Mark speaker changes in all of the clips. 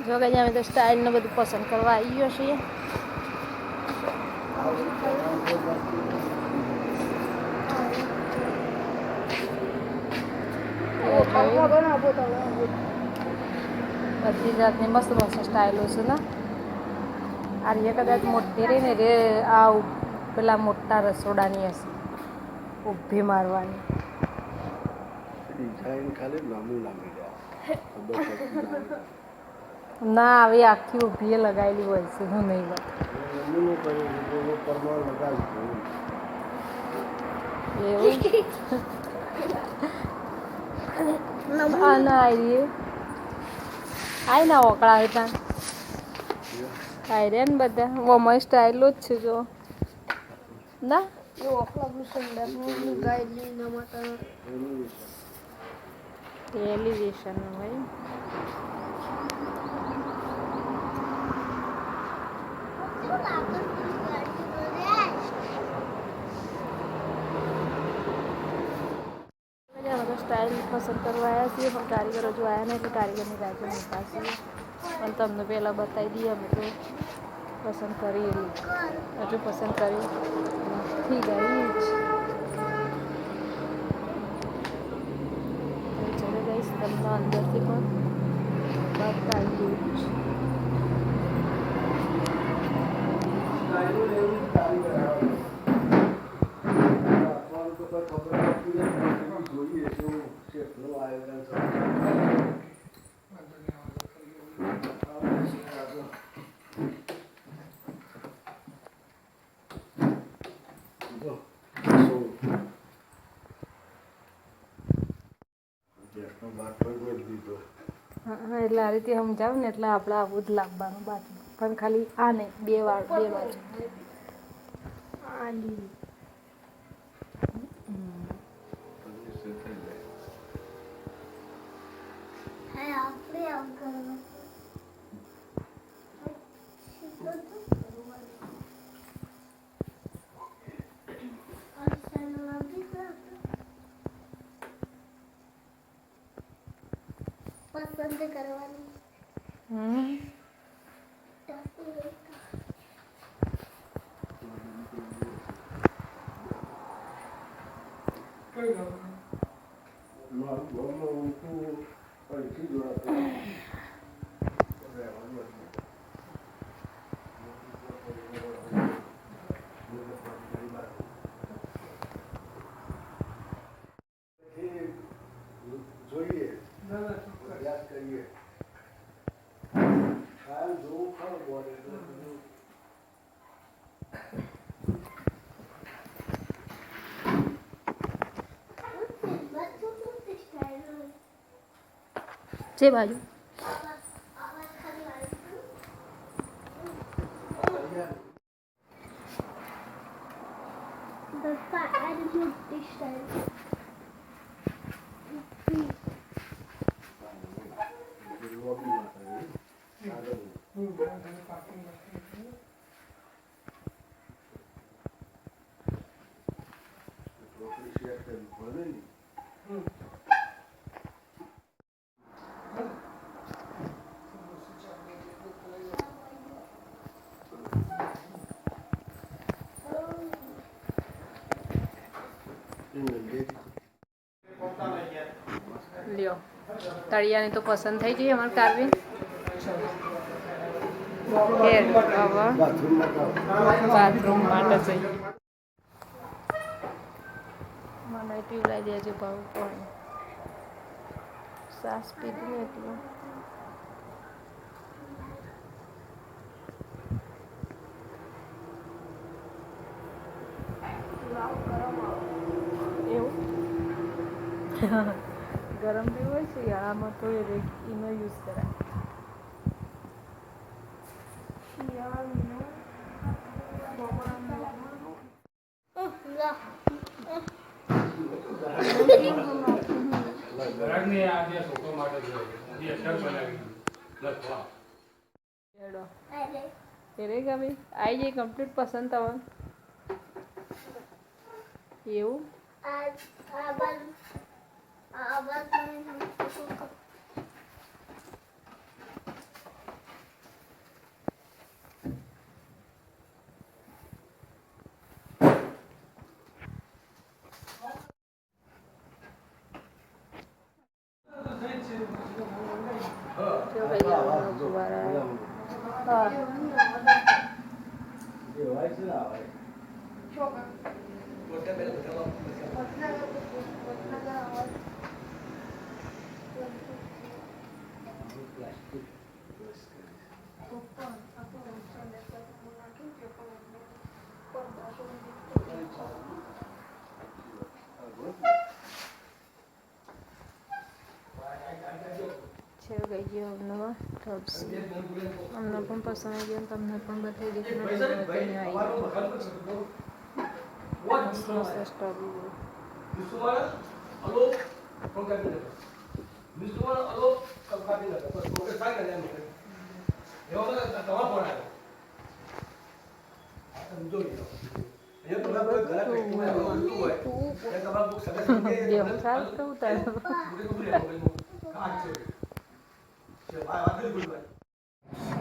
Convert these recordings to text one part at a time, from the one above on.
Speaker 1: જો કે અમે તો સ્ટાઇલને બધું પસંદ કરવા આવી ગયો છીએ. બધી જાતની મસ્ત મસ્ત સ્ટાઇલો છે ને. આ રે કદાચ મોટી રહી ને રે આ પેલા મોટા રસોડાની હશે ઊભી મારવાની. ના આવી આખી ઊભી લગાવેલી હોય છે હું નહીં વાત એવું ના આવીએ આય ના ઓકળા હતા આઈ રે ને બધા વમય સ્ટાઇલો જ છે જો ના એલિવેશન હોય સ્ટાઇલ પસંદ કરવા આવ્યા છીએ પણ કારીગરો જો આવ્યા ને એટલે કારીગરની રાહ જોતા છીએ પણ તમને પહેલાં બતાવી દઈએ અમે તો પસંદ કરી હજુ પસંદ કરી નથી ગઈ જ ચલો ગઈશ તમને અંદરથી પણ બતાવી દઉં છું. હા એટલે આ રીતે સમજાવ ને એટલે આપણે આવું જ લાવવાનું બાકી પણ ખાલી આ નહીં બે બાજુ
Speaker 2: પસંદ કરવાની
Speaker 1: જે બાજુ લ્યો તળિયાની તો પસંદ થઈ ગઈ અમારે કારવી બાથરૂમ માટે જઈએ મને પીવડાવી દેજો ભાવ પણ સાસ પીધી ને એટલું એવું ગરમ બી હોય છે શિયાળામાં તો એનો યુઝ કરાય आई जे कंप्लीट पसंद तवन એવું જો ભાઈ આવવાનો ગુવારા હા છે ગઈ ગયો અમને ટબ્સી અમને પણ પસંદ આવી ગયો તમને પણ બતાવી દીધું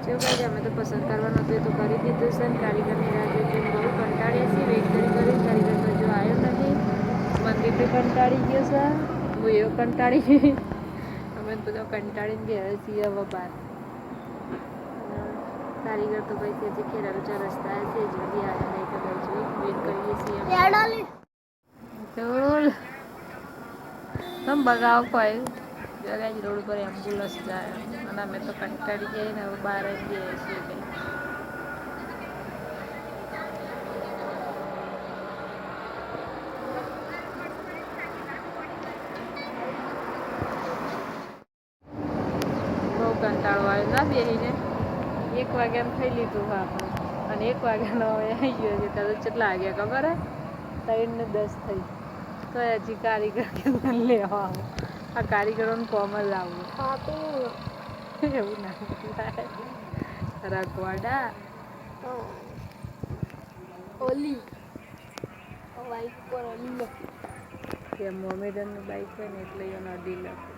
Speaker 1: જો ભાઈ અમે તો પસંદ કરવાનું હતું તો કરી દીધું છે ને કારીગરની રાહ જોઈને બહુ કંટાળ્યા છીએ વેઇટ કરી કારીગર તો જો આવ્યો નથી મંદિર બી કંટાળી ગયો છે હું એવો કંટાળી ગઈ અમે બધા કંટાળીને ગયા છીએ હવે બહાર કારીગર તો ભાઈ છે જે ખેરાલુ ચાર રસ્તા છે જ બધી આવ્યા નહીં તો ભાઈ જો વેઇટ કરીએ છીએ ચોલ તમે બગાવો કોઈ જગ્યાએ રોડ ઉપર એમ્બ્યુલન્સ જાય અને અમે તો કંટાળી ગયા ને હવે બહાર જ ગયા છીએ કંઈ બહુ કંટાળો આવ્યો ના બેસીને 1 વાગ્યાનું ખાઈ લીધું આપણે અને 1 વાગ્યાનો હવે આવી ગયો છે ત્યારે કેટલા વાગ્યા ખબર હે 3 ને 10 થઈ તો હજી કારીગર કે લેવા આવો આ કારીગરોનું કોમ જ લાવવું એવું ના રગવાડા
Speaker 2: ઓલી બાઈક પર ઓલી લખી
Speaker 1: કે મોમેડનનું બાઈક હોય ને એટલે એનો અડી લખે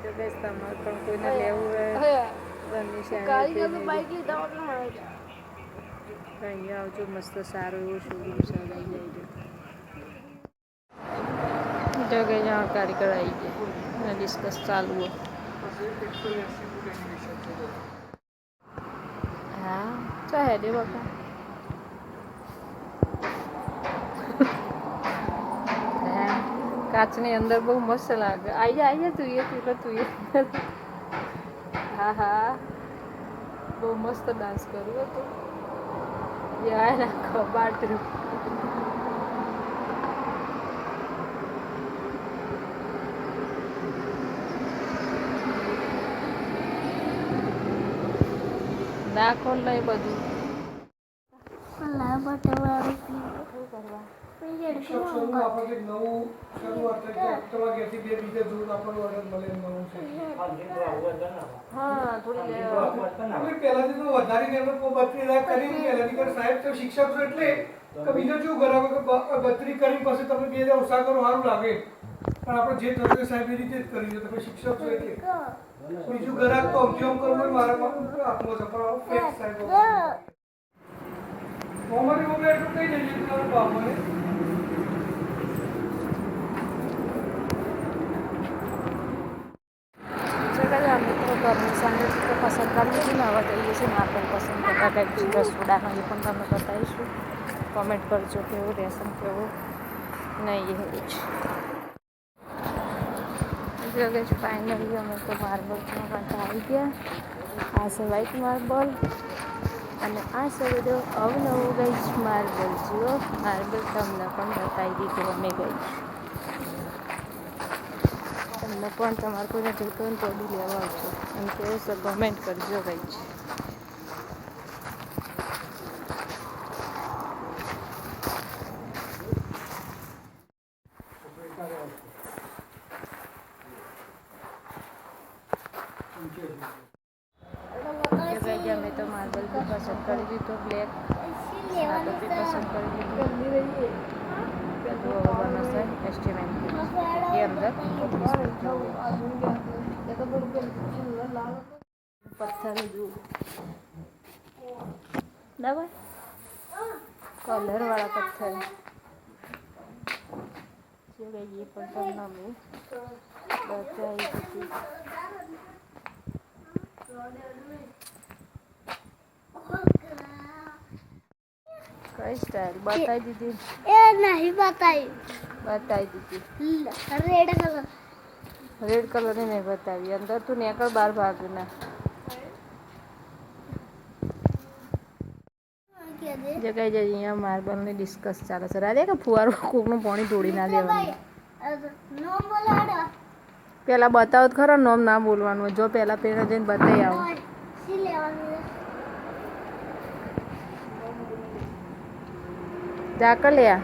Speaker 1: તો બેસ તમારે પણ કોઈને લેવું હોય
Speaker 2: કારીગરનું બાઈક લીધા
Speaker 1: અહીંયા આવજો મસ્ત સારું એવું શોરૂમ છે લઈ જઈજો જો કે જ્યાં કારીગર આવી ગયા અને ડિસ્કસ ચાલુ હોય હા ચાહે દે બાપા કાચની અંદર બહુ મસ્ત લાગે આવી જા તું હા હા બહુ મસ્ત ડાન્સ કર્યું હતું યાર રાખો બાટરું નાખો નહીં બધું
Speaker 3: શિક્ષક છો એટલે બીજો શું કરાવો કે 32 કરી પછી તમે 2000 ઓછા કરો સારું લાગે પણ આપણે જે થશે સાહેબ એ રીતે જ કરી તમે શિક્ષક છો એટલે બીજું ગ્રાહક તો અમથી કરવું મારા આપનો છે પણ ફેક સાહેબ અમારી મોબાઈલ એટલું કઈ જઈએ તમારા બાપને
Speaker 1: મિત્રો ઘરની સાંજે તો પસંદ કરી લીધી ને હવે જઈએ છીએ માર્બલ પસંદ કરતા કંઈક રસોડાનો એ પણ તમને બતાવીશું કોમેન્ટ કરજો કેવું રહેશે કેવું નહીં એ જ જો કે ફાઇનલી અમે તો માર્બલ્સમાં માટે આવી ગયા આ છે વ્હાઈટ માર્બલ અને આ છે બધું અવનવું ગઈ માર્બલ જુઓ માર્બલ તમને પણ બતાવી દીધું અમે ગઈ તમને પણ તમારે કોઈને જોઈતો હોય તો બી લેવા આવજો એમ કેવું છે કમેન્ટ કરજો ગઈ અમે તો માર્બલ બી પસંદ કરી દીધો બ્લેક માર્બલ બી પસંદ કરી દીધું બનશે એસ્ટિમેટ એ અંદર પથ્થર જુઓ બરાબર કલરવાળા પથ્થર જો કઈ એ પણ તમને મેં બતાવી દીધી. કઈ સ્ટાઇલ બતાવી દીધી?
Speaker 2: એ નહીં બતાવી.
Speaker 1: બતાવી દીધી.
Speaker 2: Red colour.
Speaker 1: રેડ કલરની નહીં બતાવી. અંદર તું નેકળ બાર ભાગના. જે કઈ જાય અહીંયા માર્બલની ડિસ્કસ ચાલે છે. રાધે કે ફુવારો કોકનું પાણી ઢોળી ના દેવાનું.
Speaker 2: નો બોલાડો.
Speaker 1: પેલા બતાવો તો ખરો, નોમ ના બોલવાનું હોય. જો પેલા પેલા જઈને બતાવી આવો.
Speaker 2: સી લેવાનું છે?
Speaker 1: જા કર લે આ.